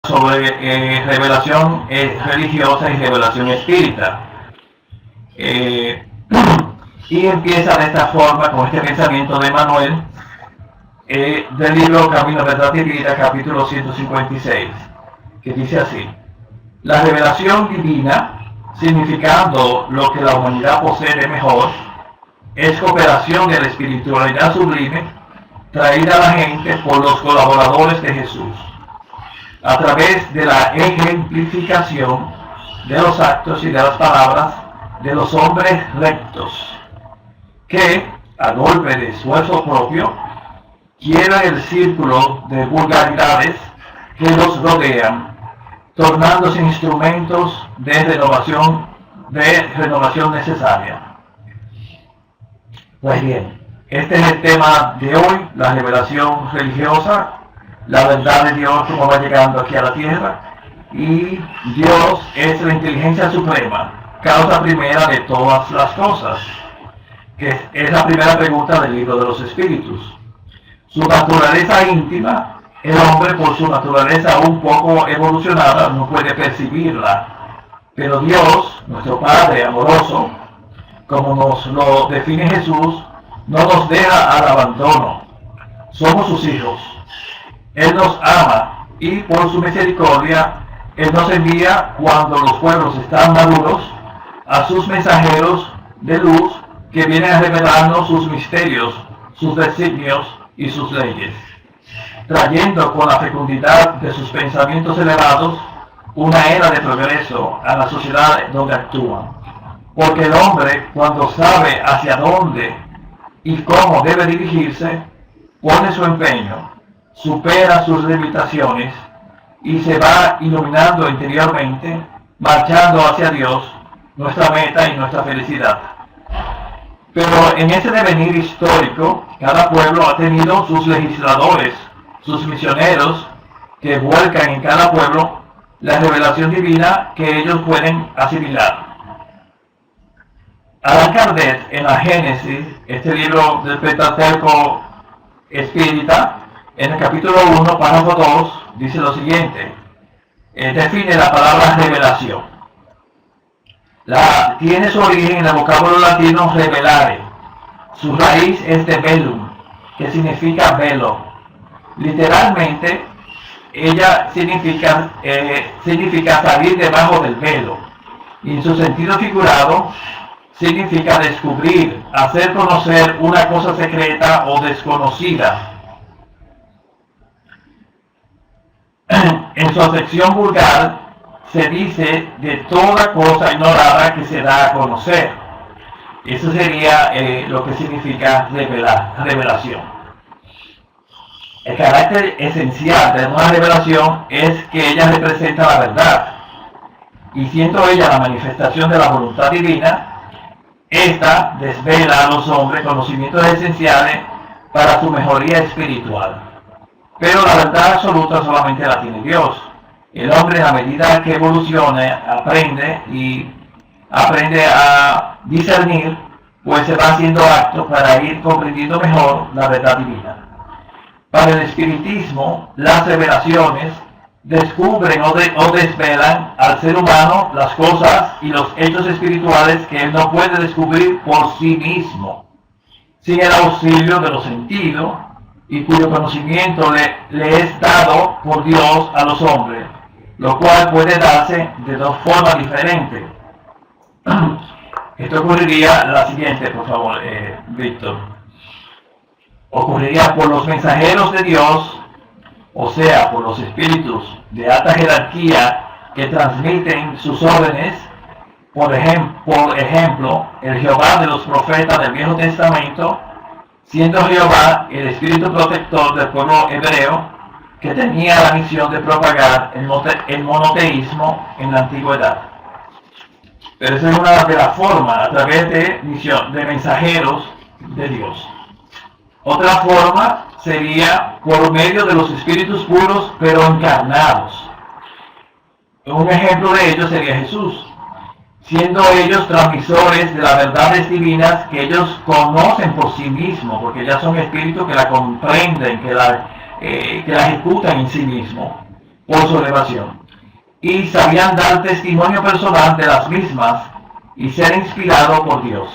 sobre revelación religiosa y revelación espírita. Y empieza de esta forma con este pensamiento de Manuel del libro Camino, Verdad y Vida, capítulo 156, que dice así: la revelación divina, significando lo que la humanidad posee de mejor, es cooperación de la espiritualidad sublime traída a la gente por los colaboradores de Jesús, a través de la ejemplificación de los actos y de las palabras de los hombres rectos, que, a golpe de esfuerzo propio, quiebran el círculo de vulgaridades que los rodean, tornándose instrumentos de renovación necesaria. Pues bien, este es el tema de hoy, la revelación religiosa, la verdad de Dios como va llegando aquí a la tierra, y Dios es la inteligencia suprema, causa primera de todas las cosas, que es la primera pregunta del libro de los Espíritus. Su naturaleza íntima, el hombre por su naturaleza un poco evolucionada no puede percibirla, pero Dios, nuestro Padre amoroso, como nos lo define Jesús, no nos deja al abandono. Somos sus hijos. Él nos ama y por su misericordia Él nos envía, cuando los pueblos están maduros, a sus mensajeros de luz que vienen a revelarnos sus misterios, sus designios y sus leyes, trayendo con la fecundidad de sus pensamientos elevados una era de progreso a la sociedad donde actúan. Porque el hombre, cuando sabe hacia dónde y cómo debe dirigirse, pone su empeño, supera sus limitaciones y se va iluminando interiormente, marchando hacia Dios, nuestra meta y nuestra felicidad. Pero en ese devenir histórico, cada pueblo ha tenido sus legisladores, sus misioneros, que vuelcan en cada pueblo la revelación divina que ellos pueden asimilar. Allan Kardec, en la Génesis, este libro del Pentateuco espírita, en el capítulo 1, párrafo 2, dice lo siguiente: define la palabra revelación. Tiene su origen en el vocablo latino revelare. Su raíz es de velum, que significa velo. Literalmente, ella significa salir debajo del velo. Y en su sentido figurado, significa descubrir, hacer conocer una cosa secreta o desconocida. En su acepción vulgar, se dice de toda cosa ignorada que se da a conocer. Eso sería lo que significa revelación. El carácter esencial de una revelación es que ella representa la verdad. Y siendo ella la manifestación de la voluntad divina, esta desvela a los hombres conocimientos esenciales para su mejoría espiritual. Pero la verdad absoluta solamente la tiene Dios. El hombre, a medida que evoluciona, aprende a discernir, pues se va haciendo apto para ir comprendiendo mejor la verdad divina. Para el espiritismo, las revelaciones descubren o desvelan al ser humano las cosas y los hechos espirituales que él no puede descubrir por sí mismo, sin el auxilio de los sentidos, y cuyo conocimiento le es dado por Dios a los hombres, lo cual puede darse de dos formas diferentes. Esto ocurriría la siguiente, por favor, Víctor. Ocurriría por los mensajeros de Dios, o sea, por los espíritus de alta jerarquía que transmiten sus órdenes. Por ejemplo, el Jehová de los profetas del Viejo Testamento, siendo Jehová el espíritu protector del pueblo hebreo, que tenía la misión de propagar el monoteísmo en la antigüedad. Pero esa es una de las formas, a través de mensajeros de Dios. Otra forma sería por medio de los espíritus puros, pero encarnados. Un ejemplo de ello sería Jesús, siendo ellos transmisores de las verdades divinas que ellos conocen por sí mismos, porque ya son espíritus que la comprenden, que la ejecutan en sí mismos. por su elevación, y sabían dar testimonio personal de las mismas y ser inspirado por Dios.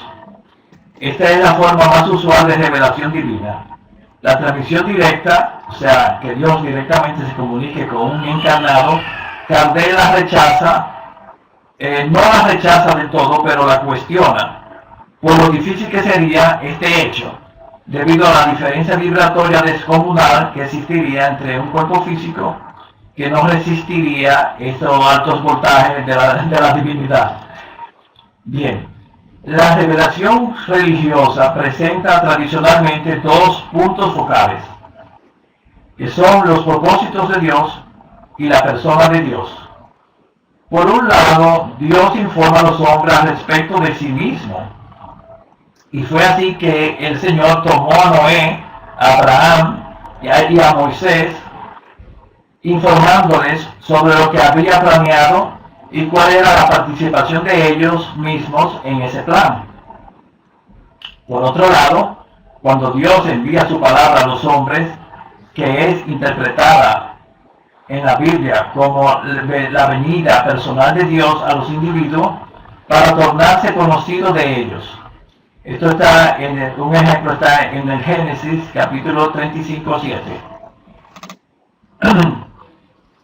Esta es la forma más usual de revelación divina. La transmisión directa, o sea, que Dios directamente se comunique con un encarnado, Kardec la rechaza, no la rechaza de todo, pero la cuestiona, por lo difícil que sería este hecho, debido a la diferencia vibratoria descomunal que existiría entre un cuerpo físico que no resistiría estos altos voltajes de la divinidad. Bien, la revelación religiosa presenta tradicionalmente dos puntos focales, que son los propósitos de Dios y la persona de Dios. Por un lado, Dios informa a los hombres al respecto de sí mismo, y fue así que el Señor tomó a Noé, a Abraham y a Moisés, informándoles sobre lo que había planeado y cuál era la participación de ellos mismos en ese plan. Por otro lado, cuando Dios envía su palabra a los hombres, que es interpretada en la Biblia como la venida personal de Dios a los individuos para tornarse conocido de ellos. Esto está un ejemplo está en el Génesis capítulo 35:7.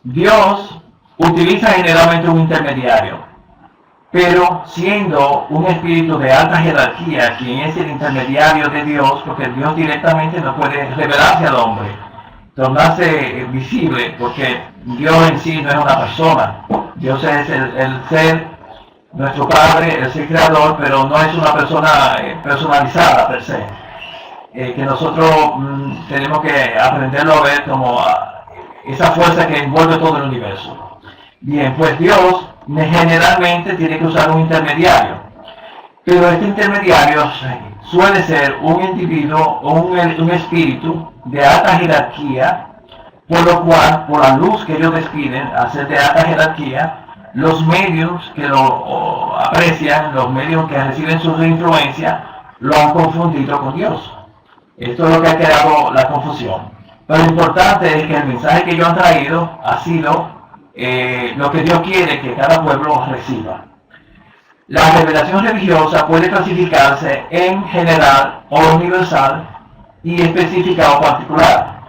Dios utiliza generalmente un intermediario, pero siendo un espíritu de alta jerarquía quien es el intermediario de Dios, porque Dios directamente no puede revelarse al hombre, tornarse visible, porque Dios en sí no es una persona. Dios es el ser, nuestro Padre, el ser creador, pero no es una persona personalizada per se, que nosotros tenemos que aprenderlo a ver como esa fuerza que envuelve todo el universo. Bien, pues Dios generalmente tiene que usar un intermediario, pero este intermediario suele ser un individuo o un espíritu de alta jerarquía, por lo cual, por la luz que ellos despiden, al ser de alta jerarquía, los medios que lo aprecian, los medios que reciben su influencia, lo han confundido con Dios. Esto es lo que ha creado la confusión. Pero lo importante es que el mensaje que ellos han traído ha sido lo que Dios quiere que cada pueblo reciba. La revelación religiosa puede clasificarse en general o universal y específica o particular.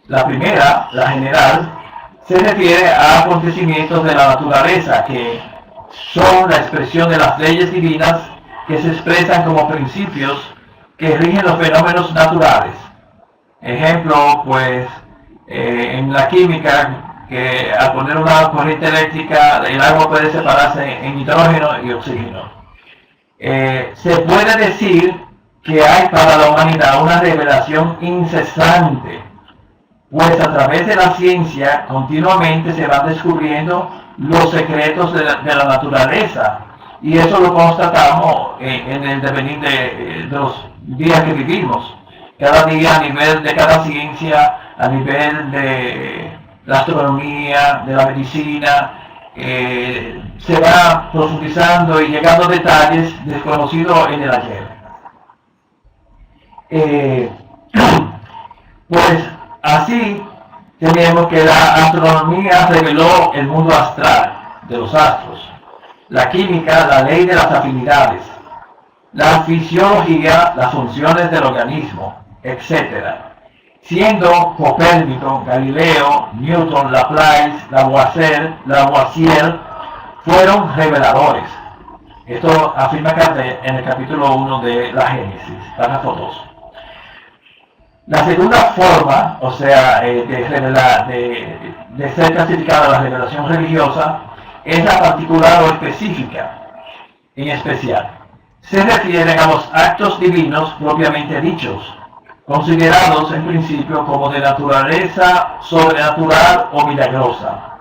La primera, la general, se refiere a acontecimientos de la naturaleza que son la expresión de las leyes divinas que se expresan como principios que rigen los fenómenos naturales. Ejemplo, pues, en la química, que al poner una corriente eléctrica, el agua puede separarse en hidrógeno y oxígeno. Se puede decir que hay para la humanidad una revelación incesante, pues a través de la ciencia continuamente se van descubriendo los secretos de la naturaleza, y eso lo constatamos en el devenir de los días que vivimos. Cada día, a nivel de cada ciencia, a nivel de la astronomía, de la medicina, se va profundizando y llegando a detalles desconocidos en el ayer. Pues así tenemos que la astronomía reveló el mundo astral de los astros, la química, la ley de las afinidades, la fisiología, las funciones del organismo, etc. Siendo Copérnico, Galileo, Newton, Laplace, Lavoisier fueron reveladores. Esto afirma Kardec en el capítulo 1 de la Génesis, párrafo 2. La segunda forma, o sea, de ser clasificada la revelación religiosa, es la particular o específica. En especial, se refieren a los actos divinos propiamente dichos, considerados en principio como de naturaleza sobrenatural o milagrosa,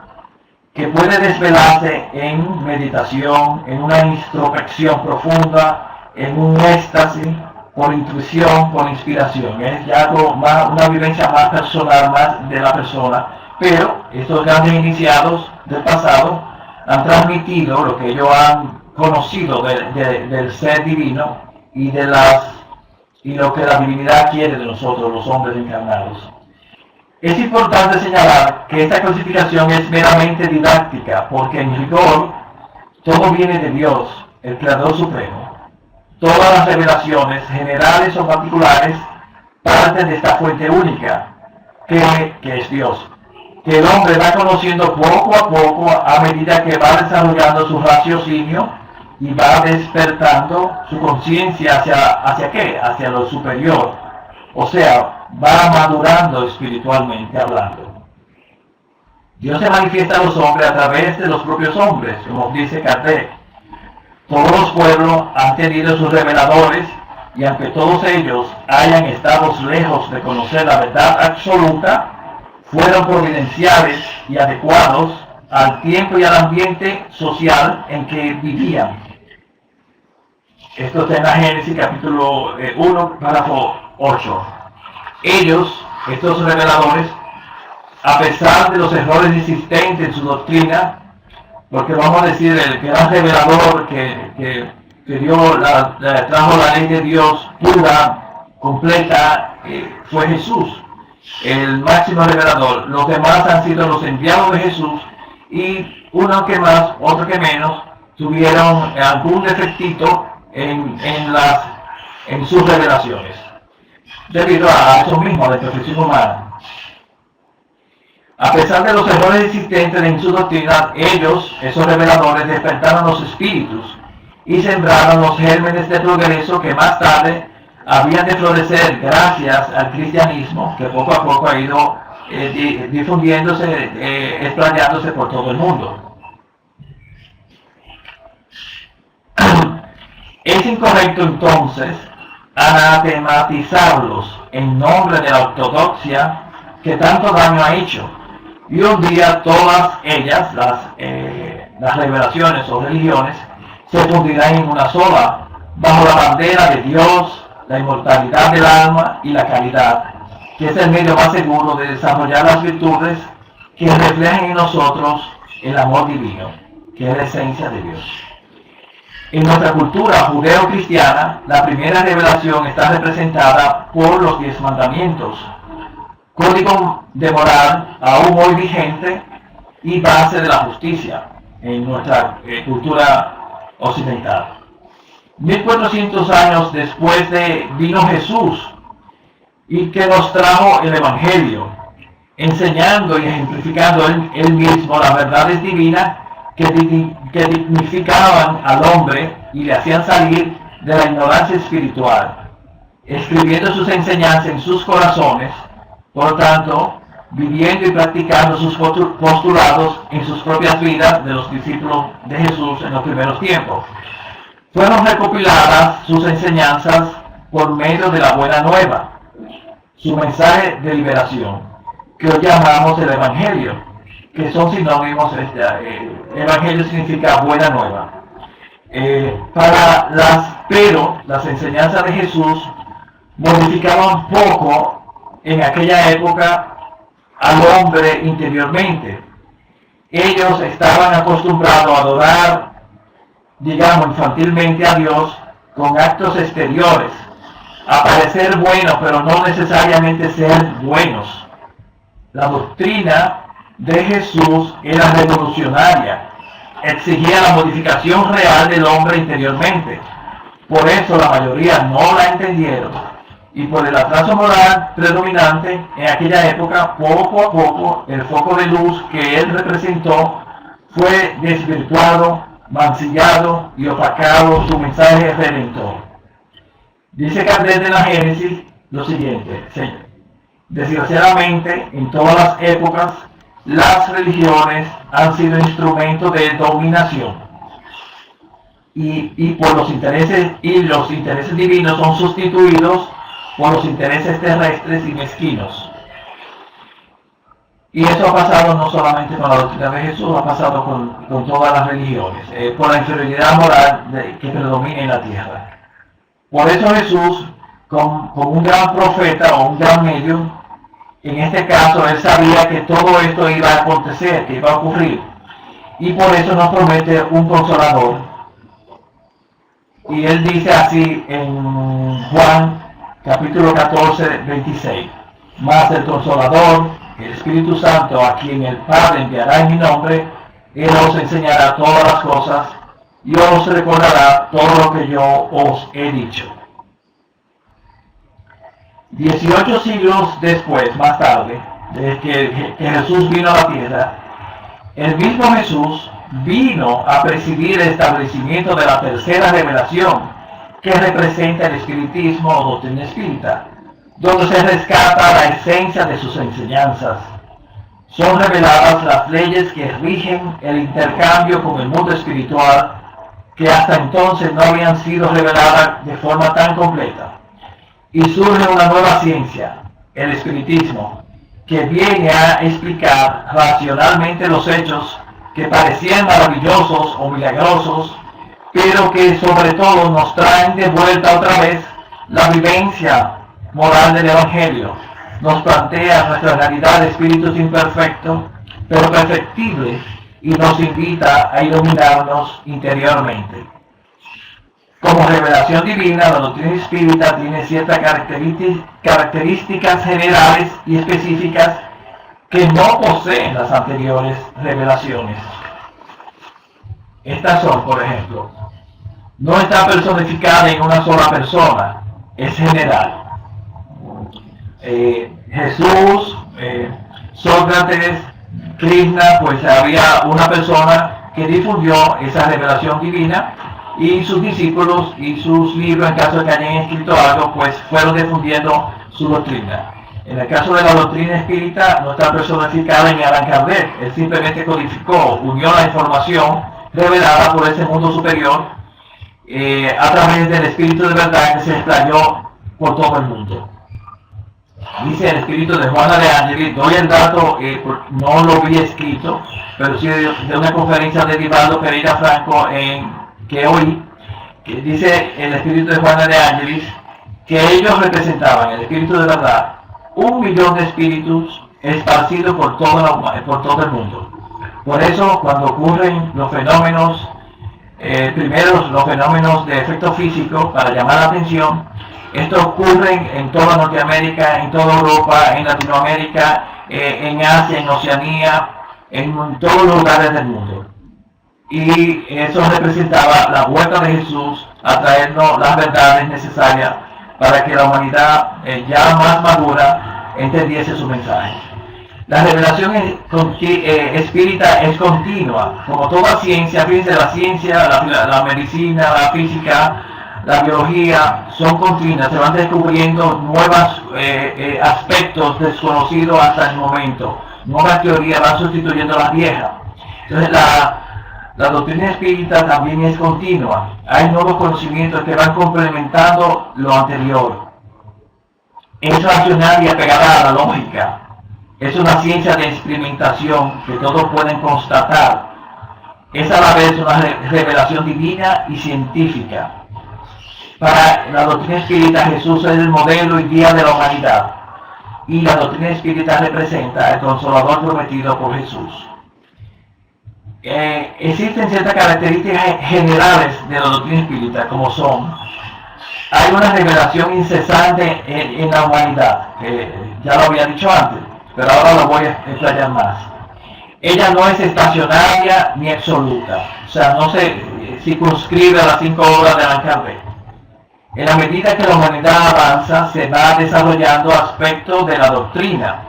que puede desvelarse en meditación, en una introspección profunda, en un éxtasis, por intuición, por inspiración. Es ya algo más, una vivencia más personal, más de la persona, pero estos grandes iniciados del pasado han transmitido lo que ellos han conocido del ser divino y de lo que la divinidad quiere de nosotros, los hombres encarnados. Es importante señalar que esta clasificación es meramente didáctica, porque en rigor todo viene de Dios, el Creador Supremo. Todas las revelaciones, generales o particulares, parten de esta fuente única, que es Dios, que el hombre va conociendo poco a poco a medida que va desarrollando su raciocinio y va despertando su conciencia ¿hacia qué? Hacia lo superior. O sea, va madurando espiritualmente hablando. Dios se manifiesta a los hombres a través de los propios hombres, como dice Kardec. Todos los pueblos han tenido sus reveladores, y aunque todos ellos hayan estado lejos de conocer la verdad absoluta, fueron providenciales y adecuados al tiempo y al ambiente social en que vivían. Esto está en la Génesis capítulo 1, párrafo 8. Ellos, estos reveladores, a pesar de los errores existentes en su doctrina, porque vamos a decir, el gran revelador que trajo la ley de Dios pura, completa, fue Jesús, el máximo revelador. Los demás han sido los enviados de Jesús, y uno que más, otro que menos, tuvieron algún defectito en sus revelaciones, debido a eso mismo, a la perfección humana. A pesar de los errores existentes en su doctrina, ellos, esos reveladores, despertaron los espíritus y sembraron los gérmenes de progreso que más tarde habían de florecer gracias al cristianismo, que poco a poco ha ido difundiéndose, explayándose por todo el mundo. Es incorrecto entonces anatematizarlos en nombre de la ortodoxia que tanto daño ha hecho. Y un día todas ellas, las revelaciones o religiones, se fundirán en una sola, bajo la bandera de Dios, la inmortalidad del alma y la caridad, que es el medio más seguro de desarrollar las virtudes que reflejan en nosotros el amor divino, que es la esencia de Dios. En nuestra cultura judeo-cristiana, la primera revelación está representada por los 10 mandamientos, código de moral aún hoy vigente y base de la justicia en nuestra cultura occidental. 1400 años después vino Jesús, y que nos trajo el Evangelio, enseñando y ejemplificando él mismo las verdades divinas que dignificaban al hombre y le hacían salir de la ignorancia espiritual, escribiendo sus enseñanzas en sus corazones. Por lo tanto, viviendo y practicando sus postulados en sus propias vidas de los discípulos de Jesús en los primeros tiempos. Fueron recopiladas sus enseñanzas por medio de la Buena Nueva, su mensaje de liberación, que hoy llamamos el Evangelio, que son sinónimos. Evangelio significa Buena Nueva. Pero las enseñanzas de Jesús modificaban poco en aquella época al hombre interiormente. Ellos estaban acostumbrados a adorar, digamos, infantilmente a Dios con actos exteriores, a parecer buenos, pero no necesariamente ser buenos. La doctrina de Jesús era revolucionaria, exigía la modificación real del hombre interiormente. Por eso la mayoría no la entendieron. Y por el atraso moral predominante en aquella época, poco a poco, el foco de luz que él representó fue desvirtuado, mancillado y opacado su mensaje redentor. Dice Kardec en la Génesis lo siguiente: desgraciadamente, en todas las épocas, las religiones han sido instrumentos de dominación, y por los intereses divinos son sustituidos por los intereses terrestres y mezquinos. Y eso ha pasado no solamente con la doctrina de Jesús, ha pasado con todas las religiones, por la inferioridad moral que predomina en la tierra. Por eso Jesús, como un gran profeta o un gran medio, en este caso él sabía que todo esto iba a acontecer, que iba a ocurrir, y por eso nos promete un consolador. Y él dice así en Juan capítulo 14, 26: mas el Consolador, el Espíritu Santo, a quien el Padre enviará en mi nombre, Él os enseñará todas las cosas y os recordará todo lo que yo os he dicho. 18 siglos después, más tarde, de que Jesús vino a la tierra, el mismo Jesús vino a presidir el establecimiento de la tercera revelación, que representa el espiritismo o doctrina espírita, donde se rescata la esencia de sus enseñanzas. Son reveladas las leyes que rigen el intercambio con el mundo espiritual, que hasta entonces no habían sido reveladas de forma tan completa. Y surge una nueva ciencia, el espiritismo, que viene a explicar racionalmente los hechos que parecían maravillosos o milagrosos, pero que sobre todo nos traen de vuelta otra vez la vivencia moral del Evangelio. Nos plantea nuestra realidad de espíritus imperfectos, pero perfectibles, y nos invita a iluminarnos interiormente. Como revelación divina, la doctrina espírita tiene ciertas características generales y específicas que no poseen las anteriores revelaciones. Estas son, por ejemplo, no está personificada en una sola persona, es general. Jesús, Sócrates, Krishna, pues había una persona que difundió esa revelación divina, y sus discípulos y sus libros, en caso de que hayan escrito algo, pues fueron difundiendo su doctrina. En el caso de la doctrina espírita, no está personificada en Allan Kardec. Él simplemente codificó, unió la información revelada por ese mundo superior a través del espíritu de verdad que se explayó por todo el mundo. Dice el espíritu de Juana de Ángeles, doy el dato, no lo vi escrito, pero sí de una conferencia de Divaldo Pereira Franco que oí, que dice el espíritu de Juana de Ángeles, que ellos representaban, el espíritu de verdad, 1 millón de espíritus esparcidos por todo el mundo. Por eso, cuando ocurren los fenómenos, primero los fenómenos de efecto físico, para llamar la atención, estos ocurren en toda Norteamérica, en toda Europa, en Latinoamérica, en Asia, en Oceanía, en todos los lugares del mundo. Y eso representaba la vuelta de Jesús a traernos las verdades necesarias para que la humanidad ya más madura entendiese su mensaje. La revelación espírita es continua, como toda ciencia. Fíjense, la ciencia, la medicina, la física, la biología son continuas, se van descubriendo nuevos aspectos desconocidos hasta el momento. Nuevas teorías van sustituyendo las viejas. Entonces la doctrina espírita también es continua. Hay nuevos conocimientos que van complementando lo anterior. Es racional y apegada a la lógica. Es una ciencia de experimentación que todos pueden constatar. Es a la vez una revelación divina y científica. Para la doctrina espírita, Jesús es el modelo y guía de la humanidad. Y la doctrina espírita representa el consolador prometido por Jesús. Existen ciertas características generales de la doctrina espírita, como son: hay una revelación incesante en la humanidad, ya lo había dicho antes, pero ahora lo voy a explayar más. Ella no es estacionaria ni absoluta, o sea, no se circunscribe a las 5 obras de Allan Kardec. En la medida que la humanidad avanza, se va desarrollando aspectos de la doctrina.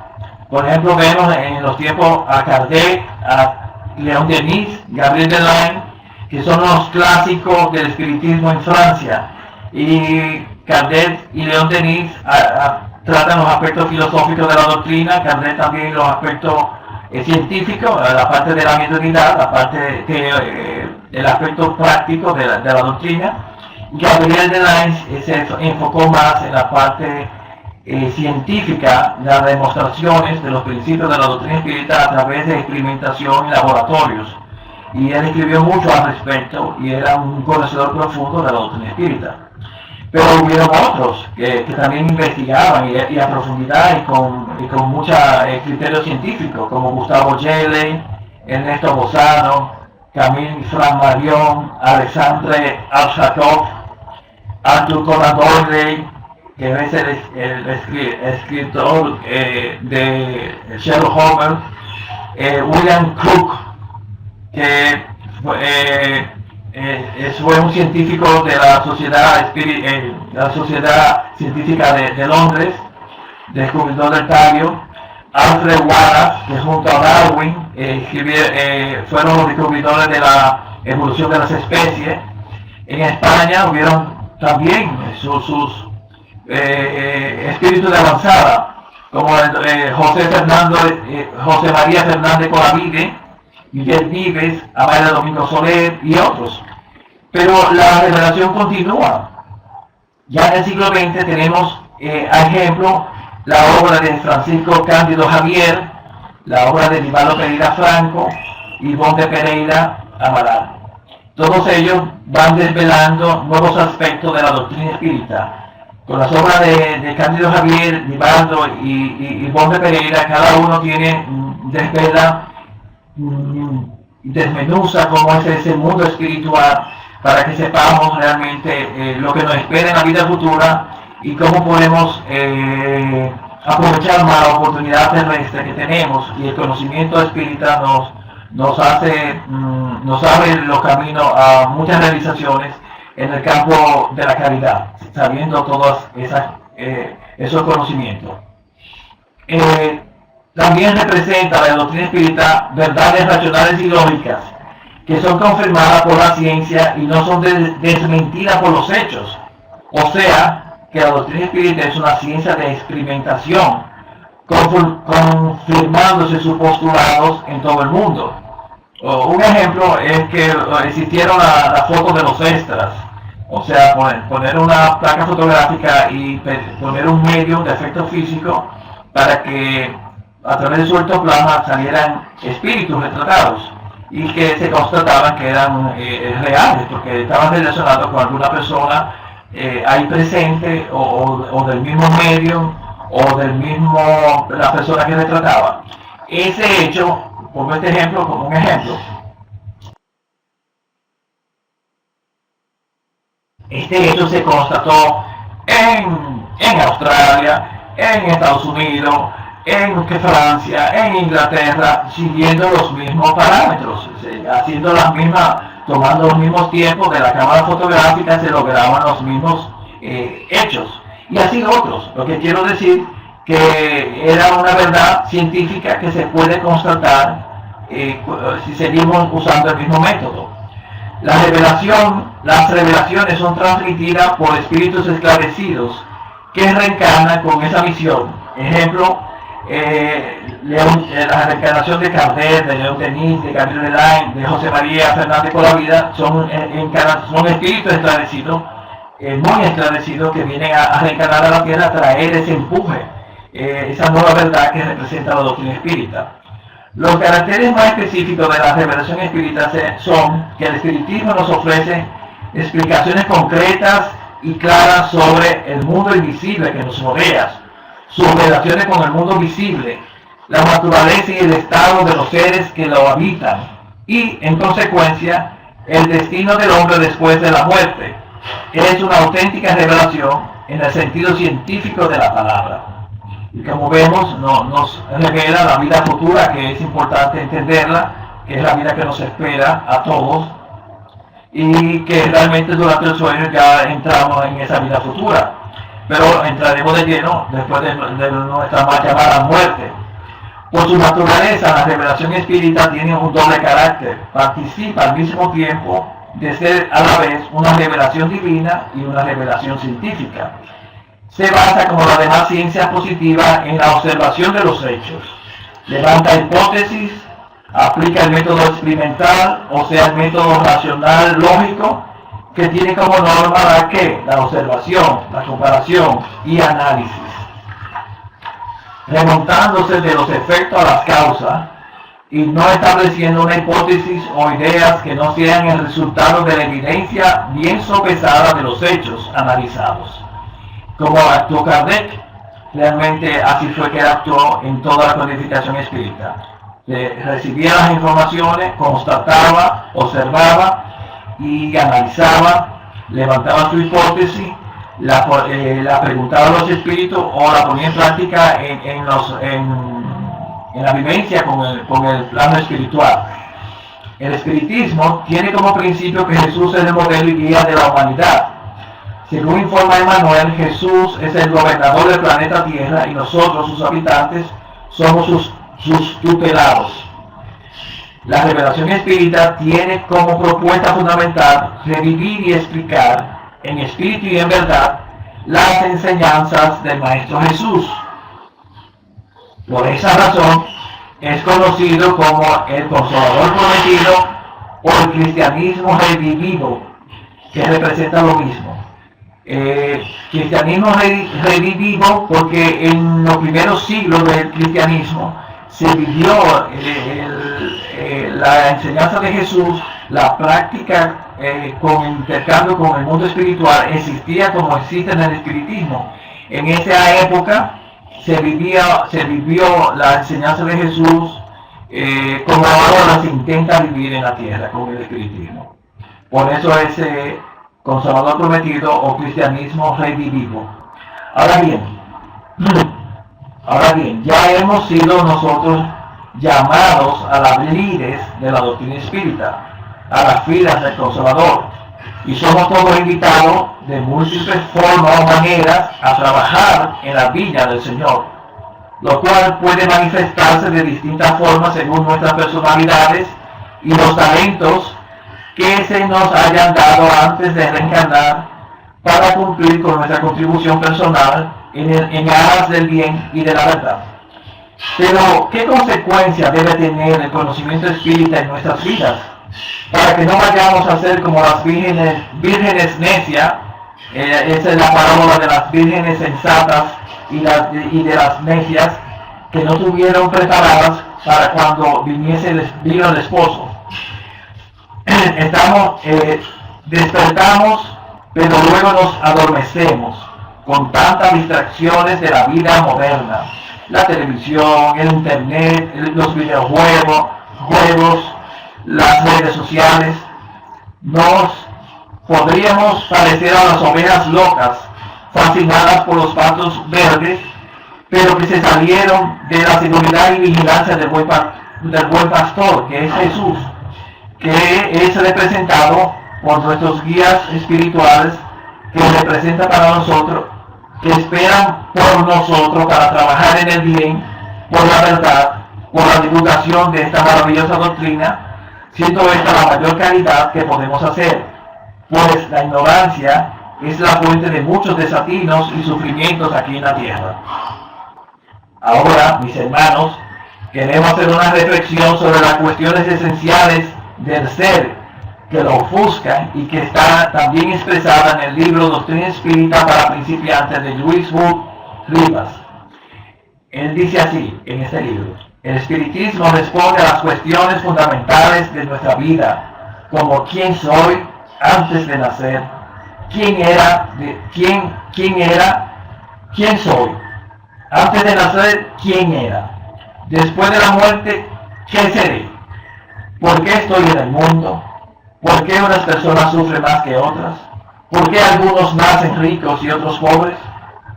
Por ejemplo, vemos en los tiempos a Kardec, a León Denis, Gabriel Delaine, que son los clásicos del espiritismo en Francia. Y Kardec y León Denis tratan los aspectos filosóficos de la doctrina, Kardec también los aspectos científicos, la parte de la mediunidad, la parte el aspecto práctico de la doctrina. Gabriel Delaine se enfocó más en la parte científica, las demostraciones de los principios de la doctrina espírita a través de experimentación en laboratorios. Y él escribió mucho al respecto y era un conocedor profundo de la doctrina espírita. Pero hubieron otros que también investigaban y a profundidad y con mucho criterio científico, como Gustavo Gelle, Ernesto Bozano, Camille Flammarion, Alexandre Arsakov, Arthur Conan Doyle, que es el escritor de Sherlock Holmes, William Crook, que fue un científico de la Sociedad Científica de Londres, descubridor del tallo. Alfred Wallace, que junto a Darwin fueron los descubridores de la evolución de las especies. En España hubieron también sus espíritus de avanzada, como José María Fernández Colavide, Miguel Vives, Amalia Domingo Soler y otros. Pero la revelación continúa. Ya en el siglo XX tenemos, a ejemplo, la obra de Francisco Cándido Javier, la obra de Nivaldo Pereira Franco y Ivonne de Pereira Amaral. Todos ellos van desvelando nuevos aspectos de la doctrina espírita. Con las obras de Cándido Javier, Nivaldo y Ivonne de Pereira, cada uno desvela y desmenuza cómo es ese mundo espiritual, para que sepamos realmente lo que nos espera en la vida futura y cómo podemos aprovechar más la oportunidad terrestre que tenemos. Y el conocimiento espírita nos abre los caminos a muchas realizaciones en el campo de la caridad, sabiendo todos esos conocimientos. También representa la doctrina espírita verdades racionales y lógicas que son confirmadas por la ciencia y no son desmentidas por los hechos. O sea, que la doctrina espírita es una ciencia de experimentación, confirmándose sus postulados en todo el mundo. Un ejemplo es que existieron las fotos de los extras, o sea, poner una placa fotográfica y poner un medium de efecto físico para que a través de su ectoplasma salieran espíritus retratados y que se constataban que eran reales, porque estaban relacionados con alguna persona ahí presente, o del mismo medium, o la persona que retrataba. Ese hecho, pongo este ejemplo como un ejemplo. Este hecho se constató en Australia, en Estados Unidos, en Francia, en Inglaterra, siguiendo los mismos parámetros, haciendo tomando los mismos tiempos de la cámara fotográfica, se lograban los mismos hechos, y así otros. Lo que quiero decir que era una verdad científica que se puede constatar si seguimos usando el mismo método. Las revelaciones son transmitidas por espíritus esclarecidos que reencarnan con esa misión. Ejemplo, la reencarnación de Kardec, de León Denis, de Gabriel Delaine, de José María Fernández Colavida, son espíritus esclarecidos, muy esclarecidos, que vienen a reencarnar a la tierra, a traer ese empuje, esa nueva verdad que representa la doctrina espírita. Los caracteres más específicos de la revelación espírita son que el espiritismo nos ofrece explicaciones concretas y claras sobre el mundo invisible que nos rodea, sus relaciones con el mundo visible, la naturaleza y el estado de los seres que lo habitan, y, en consecuencia, el destino del hombre después de la muerte. Es una auténtica revelación en el sentido científico de la palabra. Y como vemos, nos revela la vida futura, que es importante entenderla, que es la vida que nos espera a todos, y que realmente durante el sueño ya entramos en esa vida futura. Pero entraremos de lleno después de nuestra más llamada muerte. Por su naturaleza, la revelación espírita tiene un doble carácter. Participa al mismo tiempo de ser a la vez una revelación divina y una revelación científica. Se basa, como las demás ciencias positivas, en la observación de los hechos. Levanta hipótesis, aplica el método experimental, o sea, el método racional lógico, que tiene como norma la observación, la comparación y análisis, remontándose de los efectos a las causas y no estableciendo una hipótesis o ideas que no sean el resultado de la evidencia bien sopesada de los hechos analizados. Como actuó Kardec, realmente así fue que actuó en toda la codificación espírita. Recibía las informaciones, constataba, observaba y analizaba, levantaba su hipótesis, la preguntaba a los espíritus o la ponía en práctica en la vivencia con el plano espiritual. El espiritismo tiene como principio que Jesús es el modelo y guía de la humanidad. Según informa Emmanuel, Jesús es el gobernador del planeta Tierra y nosotros, sus habitantes, somos sus tutelados. La revelación espírita tiene como propuesta fundamental revivir y explicar en espíritu y en verdad las enseñanzas del Maestro Jesús. Por esa razón es conocido como el Consolador Prometido o el cristianismo revivido, que representa lo mismo. Cristianismo revivido porque en los primeros siglos del cristianismo se vivió la enseñanza de Jesús, la práctica con el intercambio con el mundo espiritual existía como existe en el espiritismo. En esa época se vivió la enseñanza de Jesús como ahora se intenta vivir en la tierra con el espiritismo. Por eso es Consolador Prometido o cristianismo revivido. Ahora bien, ya hemos sido nosotros llamados a las líderes de la doctrina espírita, a las filas del Consolador, y somos todos invitados de múltiples formas o maneras a trabajar en la viña del Señor, lo cual puede manifestarse de distintas formas según nuestras personalidades y los talentos que se nos hayan dado antes de reencarnar para cumplir con nuestra contribución personal en aras del bien y de la verdad. Pero, ¿qué consecuencia debe tener el conocimiento espírita en nuestras vidas? Para que no vayamos a ser como las vírgenes necias, esa es la parábola de las vírgenes sensatas y de las necias que no tuvieron preparadas para cuando vino el esposo. Despertamos, pero luego nos adormecemos con tantas distracciones de la vida moderna, la televisión, el internet, los videojuegos, las redes sociales. Nos podríamos parecer a las ovejas locas, fascinadas por los pastos verdes, pero que se salieron de la seguridad y vigilancia del buen pastor, que es Jesús, que es representado por nuestros guías espirituales, que representa para nosotros, que esperan por nosotros para trabajar en el bien, por la verdad, por la divulgación de esta maravillosa doctrina, siendo esta la mayor caridad que podemos hacer, pues la ignorancia es la fuente de muchos desatinos y sufrimientos aquí en la tierra. Ahora, mis hermanos, queremos hacer una reflexión sobre las cuestiones esenciales del ser que lo ofuscan y que está también expresada en el libro Doctrina Espírita para Principiantes de Luis Wood Rivas. Él dice así en este libro: el espiritismo responde a las cuestiones fundamentales de nuestra vida, como quién soy antes de nacer, quién soy, antes de nacer, quién era, después de la muerte, qué seré, por qué estoy en el mundo, por qué unas personas sufren más que otras, por qué algunos nacen ricos y otros pobres,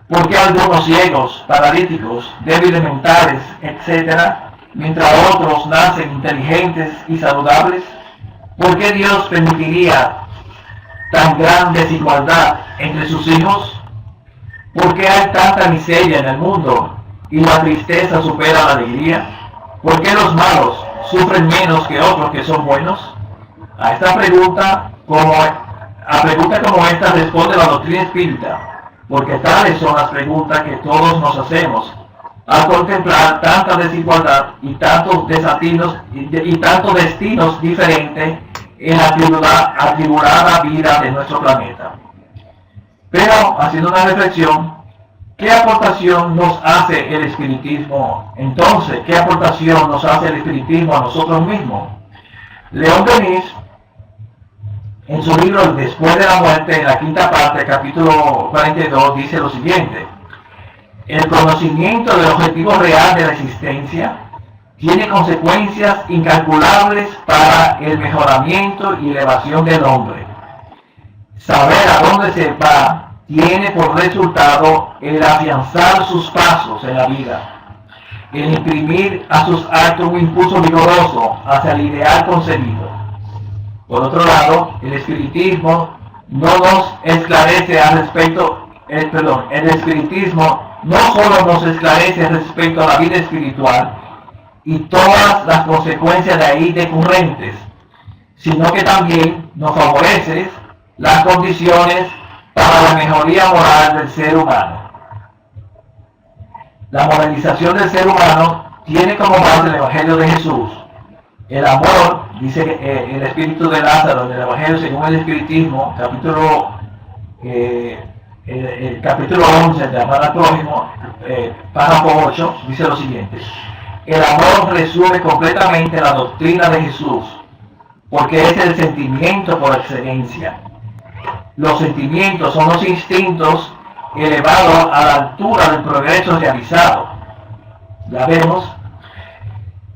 por qué algunos ciegos, paralíticos, débiles mentales, etc., mientras otros nacen inteligentes y saludables. ¿Por qué Dios permitiría tan gran desigualdad entre sus hijos? ¿Por qué hay tanta miseria en el mundo y la tristeza supera la alegría? ¿Por qué los malos sufren menos que otros que son buenos? A pregunta como esta responde la doctrina espírita, porque tales son las preguntas que todos nos hacemos al contemplar tanta desigualdad y tantos desatinos y tantos destinos diferentes en la atribulada vida de nuestro planeta. Pero, haciendo una reflexión, ¿qué aportación nos hace el espiritismo? Entonces, ¿qué aportación nos hace el espiritismo a nosotros mismos? León Denis, en su libro Después de la muerte, en la quinta parte, capítulo 42, dice lo siguiente: el conocimiento del objetivo real de la existencia tiene consecuencias incalculables para el mejoramiento y elevación del hombre. Saber a dónde se va tiene por resultado el afianzar sus pasos en la vida, el imprimir a sus actos un impulso vigoroso hacia el ideal concebido. Por otro lado, el espiritismo no nos esclarece al respecto, el espiritismo no solo nos esclarece respecto a la vida espiritual y todas las consecuencias de ahí decurrentes, sino que también nos favorece las condiciones para la mejoría moral del ser humano. La moralización del ser humano tiene como base el Evangelio de Jesús. El amor, dice el espíritu de Lázaro en el Evangelio según el espiritismo, el capítulo 11 de Amar al Prójimo, párrafo 8, dice lo siguiente: el amor resume completamente la doctrina de Jesús, porque es el sentimiento por excelencia. Los sentimientos son los instintos elevados a la altura del progreso realizado. ¿La vemos?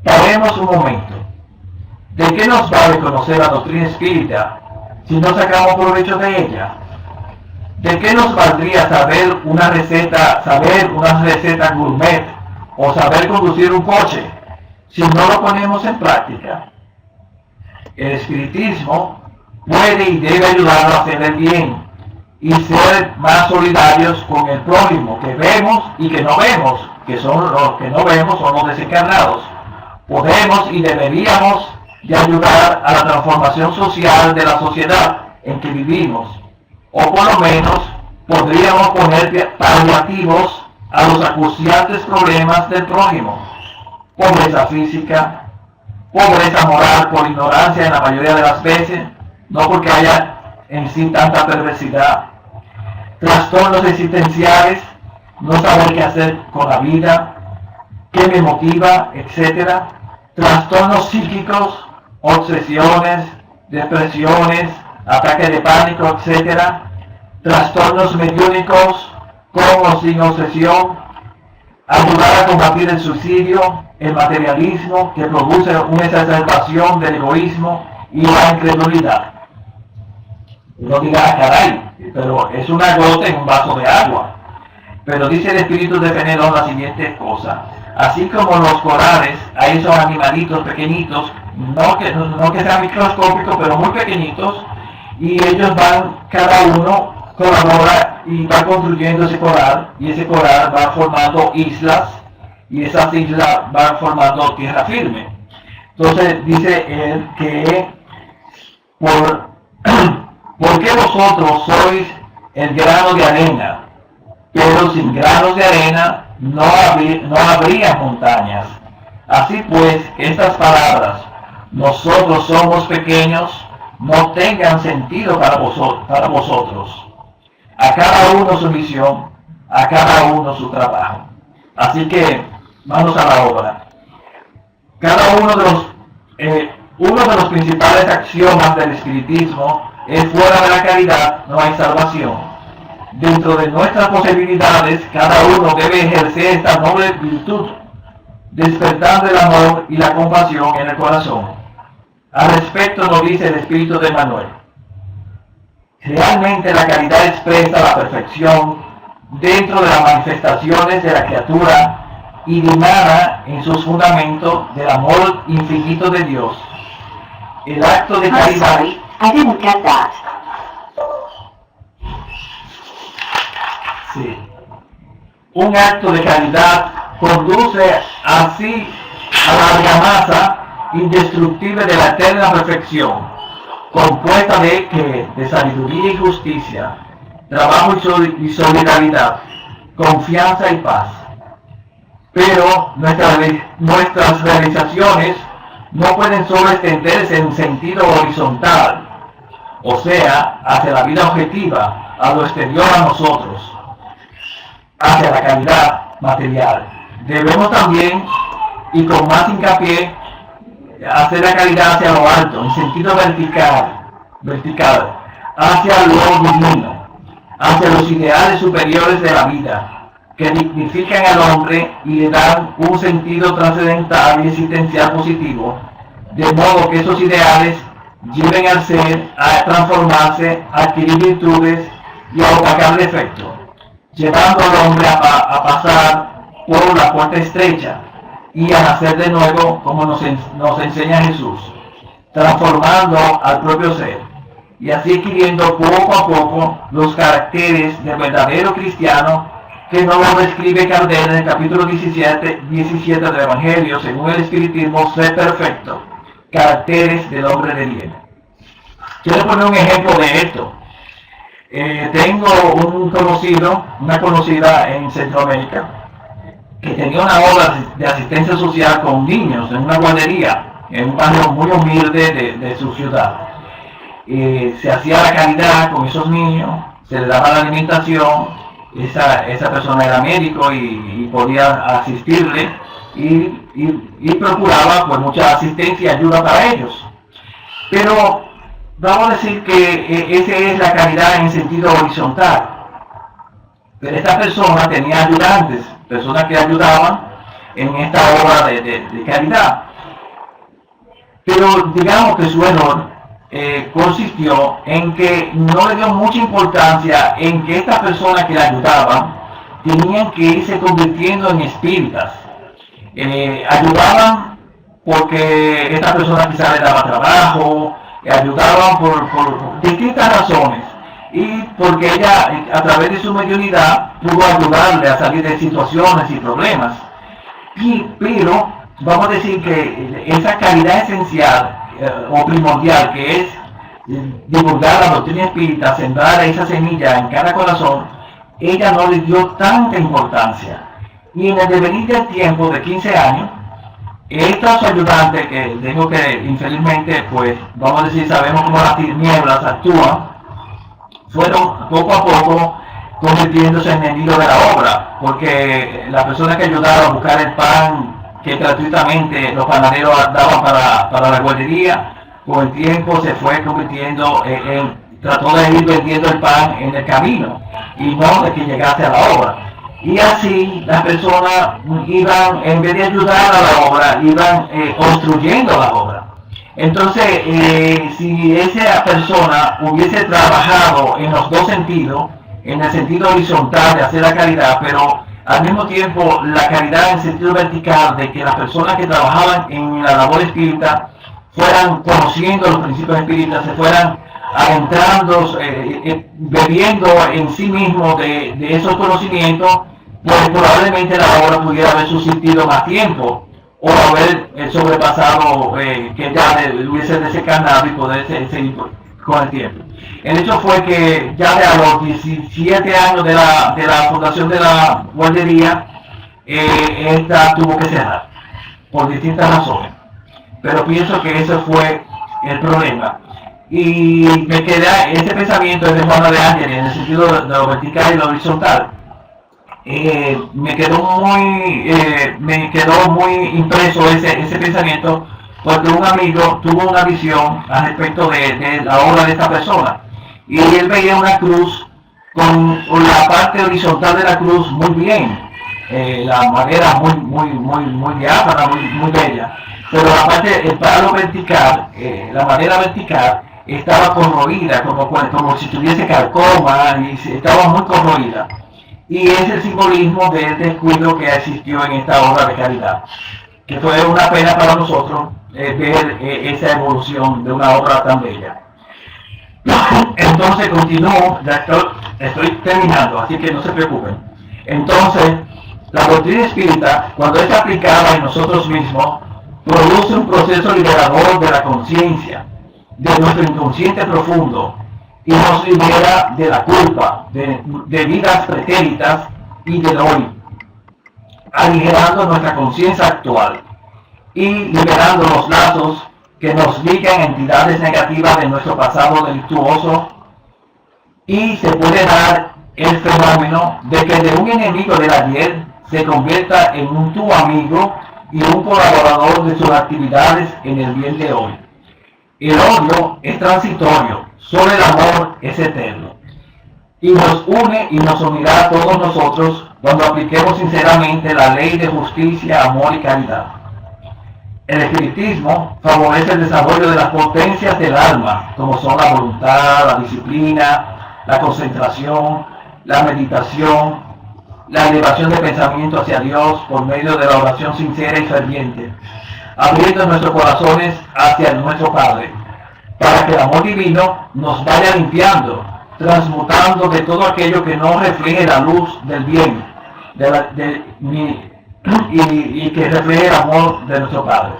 Paremos un momento. ¿De qué nos vale conocer la doctrina espírita si no sacamos provecho de ella? ¿De qué nos valdría saber una receta gourmet o saber conducir un coche si no lo ponemos en práctica? El espiritismo puede y debe ayudarnos a hacer el bien y ser más solidarios con el prójimo que vemos y que no vemos, que son los que no vemos son los desencarnados. Podemos y deberíamos de ayudar a la transformación social de la sociedad en que vivimos, o por lo menos podríamos poner paliativos a los acuciantes problemas del prójimo: pobreza física, pobreza moral por ignorancia en la mayoría de las veces, no porque haya en sí tanta perversidad, trastornos existenciales, no saber qué hacer con la vida, qué me motiva, etc., trastornos psíquicos, obsesiones, depresiones, ataques de pánico, etc., trastornos mediúnicos, con o sin obsesión, ayudar a combatir el suicidio, el materialismo que produce una exacerbación del egoísmo y la incredulidad. Uno dirá, caray, pero es una gota en un vaso de agua. Pero dice el espíritu de Fenelón la siguiente cosa: así como los corales, hay esos animalitos pequeñitos, no que sean microscópicos, pero muy pequeñitos, y ellos van, cada uno colabora y va construyendo ese coral, y ese coral va formando islas, y esas islas van formando tierra firme. Entonces dice él que ¿por qué vosotros sois el grano de arena? Pero sin granos de arena no habría montañas. Así pues, estas palabras, nosotros somos pequeños, no tengan sentido para vosotros. A cada uno su misión, a cada uno su trabajo. Así que, vamos a la obra. Cada uno de los principales axiomas del espiritismo es: fuera de la caridad no hay salvación. Dentro de nuestras posibilidades, cada uno debe ejercer esta noble virtud, despertando el amor y la compasión en el corazón. Al respecto nos dice el espíritu de Manuel: realmente la caridad expresa la perfección dentro de las manifestaciones de la criatura y dimana en sus fundamentos del amor infinito de Dios. El acto de caridad... I didn't get that. Sí. Un acto de caridad conduce así a la argamasa indestructible de la eterna perfección, compuesta de sabiduría y justicia, trabajo y solidaridad, confianza y paz. Pero nuestras realizaciones no pueden solo extenderse en sentido horizontal, o sea, hacia la vida objetiva, a lo exterior a nosotros, hacia la calidad material. Debemos también, y con más hincapié, hacer la calidad hacia lo alto, en sentido vertical, hacia lo divino, hacia los ideales superiores de la vida, que dignifican al hombre y le dan un sentido trascendental y existencial positivo, de modo que esos ideales lleven al ser a transformarse, a adquirir virtudes y a opacar el efecto, llevando al hombre a pasar por la puerta estrecha y a nacer de nuevo, como nos enseña Jesús, transformando al propio ser y así adquiriendo poco a poco los caracteres del verdadero cristiano, que nos lo describe Cardel en el capítulo 17 del Evangelio, según el Espiritismo, ser perfecto, caracteres del hombre de bien. Quiero poner un ejemplo de esto. Tengo una conocida en Centroamérica, que tenía una obra de asistencia social con niños en una guardería, en un barrio muy humilde de su ciudad. Se hacía la caridad con esos niños, se les daba la alimentación, esa persona era médico y podía asistirle y procuraba pues mucha asistencia y ayuda para ellos. Pero vamos a decir que esa es la caridad en sentido horizontal. Pero esta persona tenía ayudantes, personas que ayudaban en esta obra de caridad. Pero digamos que su error consistió en que no le dio mucha importancia en que estas personas que le ayudaban tenían que irse convirtiendo en espíritas. Ayudaban porque esta persona quizás le daba trabajo, ayudaban por distintas razones, y porque ella a través de su mediunidad pudo ayudarle a salir de situaciones y problemas. Pero vamos a decir que esa caridad esencial o primordial, que es divulgar la doctrina espírita, sembrar esa semilla en cada corazón, ella no le dio tanta importancia. Y en el devenir del tiempo de 15 años, estos ayudantes, que digo que infelizmente, pues vamos a decir, sabemos cómo las tinieblas actúan, fueron poco a poco convirtiéndose en enemigos de la obra, porque las personas que ayudaron a buscar el pan que gratuitamente los panaderos daban para la guardería, con el tiempo se fue convirtiendo trató de ir vendiendo el pan en el camino y no de que llegase a la obra. Y así las personas iban, en vez de ayudar a la obra, iban construyendo la obra. Entonces, si esa persona hubiese trabajado en los dos sentidos, en el sentido horizontal de hacer la caridad, pero al mismo tiempo la caridad en sentido vertical, de que las personas que trabajaban en la labor espírita fueran conociendo los principios espíritas, se fueran adentrando, bebiendo en sí mismos de esos conocimientos, pues probablemente la obra pudiera haber subsistido más tiempo, o haber sobrepasado, que ya hubiese desencarnado y poder seguir con el tiempo. El hecho fue que ya a los 17 años de la fundación de la guardería, esta tuvo que cerrar, por distintas razones. Pero pienso que ese fue el problema. Y me queda ese pensamiento de Juana de Ángeles, en el sentido de lo vertical y lo horizontal. Me quedó muy impreso ese pensamiento, porque un amigo tuvo una visión al respecto de la obra de esta persona, y él veía una cruz con la parte horizontal de la cruz muy bien, la madera muy diáfana, muy bella, pero la parte, el palo vertical, la madera vertical estaba corroída, como si tuviese carcoma, y estaba muy corroída. Y es el simbolismo del descuido que existió en esta obra de caridad, que fue una pena para nosotros ver esa evolución de una obra tan bella. Entonces continúo, ya estoy terminando, así que no se preocupen. Entonces, la doctrina espírita, cuando es aplicada en nosotros mismos, produce un proceso liberador de la conciencia, de nuestro inconsciente profundo, y nos libera de la culpa, de vidas pretéritas y del hoy, aligerando nuestra conciencia actual y liberando los lazos que nos ligan a entidades negativas de nuestro pasado delictuoso. Y se puede dar el fenómeno de que de un enemigo del ayer se convierta en un tu amigo y un colaborador de sus actividades en el bien de hoy. El odio es transitorio, solo el amor es eterno, y nos une y nos unirá a todos nosotros cuando apliquemos sinceramente la ley de justicia, amor y caridad. El espiritismo favorece el desarrollo de las potencias del alma, como son la voluntad, la disciplina, la concentración, la meditación, la elevación de pensamiento hacia Dios por medio de la oración sincera y ferviente, abriendo nuestros corazones hacia nuestro Padre, para que el amor divino nos vaya limpiando, transmutando de todo aquello que no refleje la luz del bien y que refleje el amor de nuestro Padre.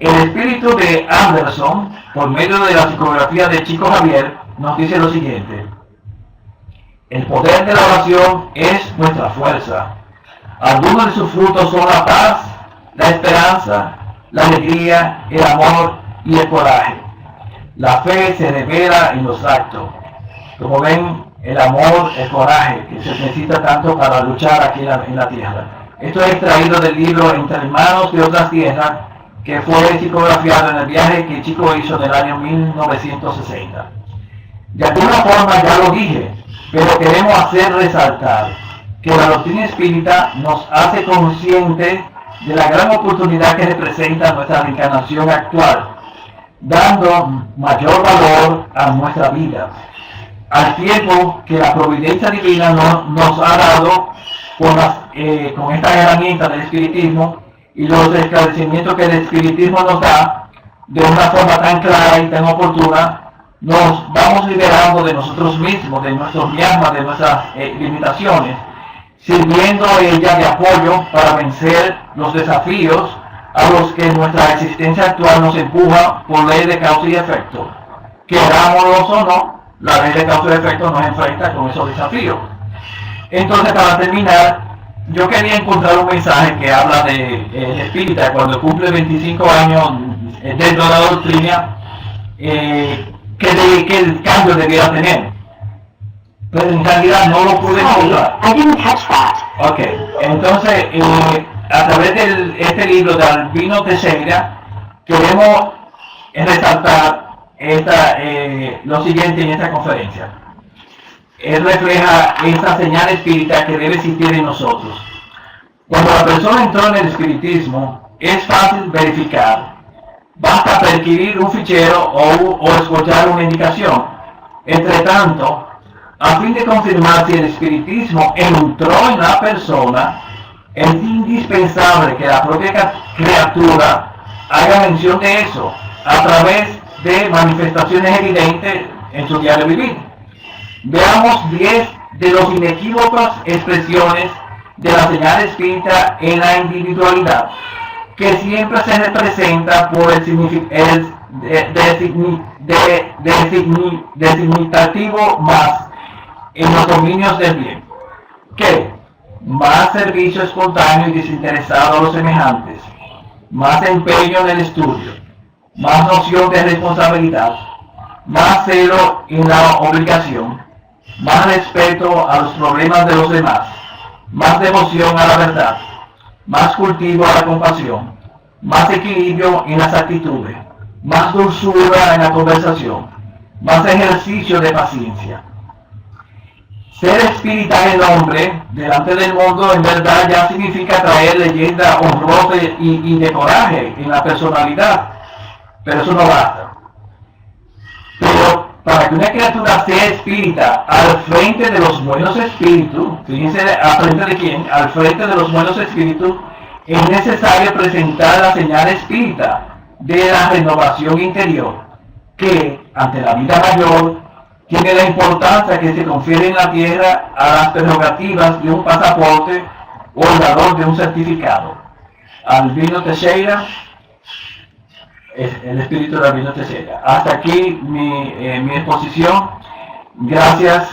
El espíritu de Anderson, por medio de la psicografía de Chico Javier, nos dice lo siguiente: el poder de la oración es nuestra fuerza. Algunos de sus frutos son la paz, la esperanza, la alegría, el amor y el coraje. La fe se revela en los actos. Como ven, el amor, el coraje, que se necesita tanto para luchar aquí en la tierra. Esto es extraído del libro Entre Hermanos de Otras Tierras, que fue psicografiado en el viaje que Chico hizo en el año 1960. De alguna forma ya lo dije, pero queremos hacer resaltar que la doctrina espírita nos hace conscientes de la gran oportunidad que representa nuestra reencarnación actual, dando mayor valor a nuestra vida, al tiempo que la providencia divina nos ha dado con esta herramienta del espiritismo y los esclarecimientos que el espiritismo nos da de una forma tan clara y tan oportuna. Nos vamos liberando de nosotros mismos, de nuestros miasmas, de nuestras limitaciones, sirviendo a ella de apoyo para vencer los desafíos a los que nuestra existencia actual nos empuja por ley de causa y efecto. Querámoslos o no, la ley de causa y efecto nos enfrenta con esos desafíos. Entonces, para terminar, yo quería encontrar un mensaje que habla de espírita cuando cumple 25 años dentro de la doctrina, que el cambio debiera tener. Pero en realidad no lo pude encontrar. I didn't catch that. Ok, entonces a través de este libro de Albino Teixeira queremos resaltar lo siguiente en esta conferencia. Él refleja esa señal espírita que debe existir en nosotros. Cuando la persona entró en el espiritismo, es fácil verificar. Basta perquirir un fichero o escuchar una indicación. Entre tanto, a fin de confirmar si el espiritismo entró en la persona, es indispensable que la propia criatura haga mención de eso a través de manifestaciones evidentes en su diario vivir. Veamos 10 de las inequívocas expresiones de la señal espírita en la individualidad, que siempre se representa por el designativo más en los dominios del bien, que más servicio espontáneo y desinteresado a los semejantes, más empeño en el estudio, más noción de responsabilidad, más celo en la obligación, más respeto a los problemas de los demás, más devoción a la verdad, más cultivo a la compasión, más equilibrio en las actitudes, más dulzura en la conversación, más ejercicio de paciencia. Ser espírita en el hombre, delante del mundo, en verdad ya significa traer leyenda honrosa y de coraje en la personalidad, pero eso no basta. Pero para que una criatura sea espírita al frente de los buenos espíritus, fíjense al frente de quién, al frente de los buenos espíritus, es necesario presentar la señal espírita de la renovación interior, que ante la vida mayor tiene la importancia que se confiere en la tierra a las prerrogativas de un pasaporte o el valor de un certificado. Albino Teixeira, el espíritu de Albino Teixeira. Hasta aquí mi exposición. Gracias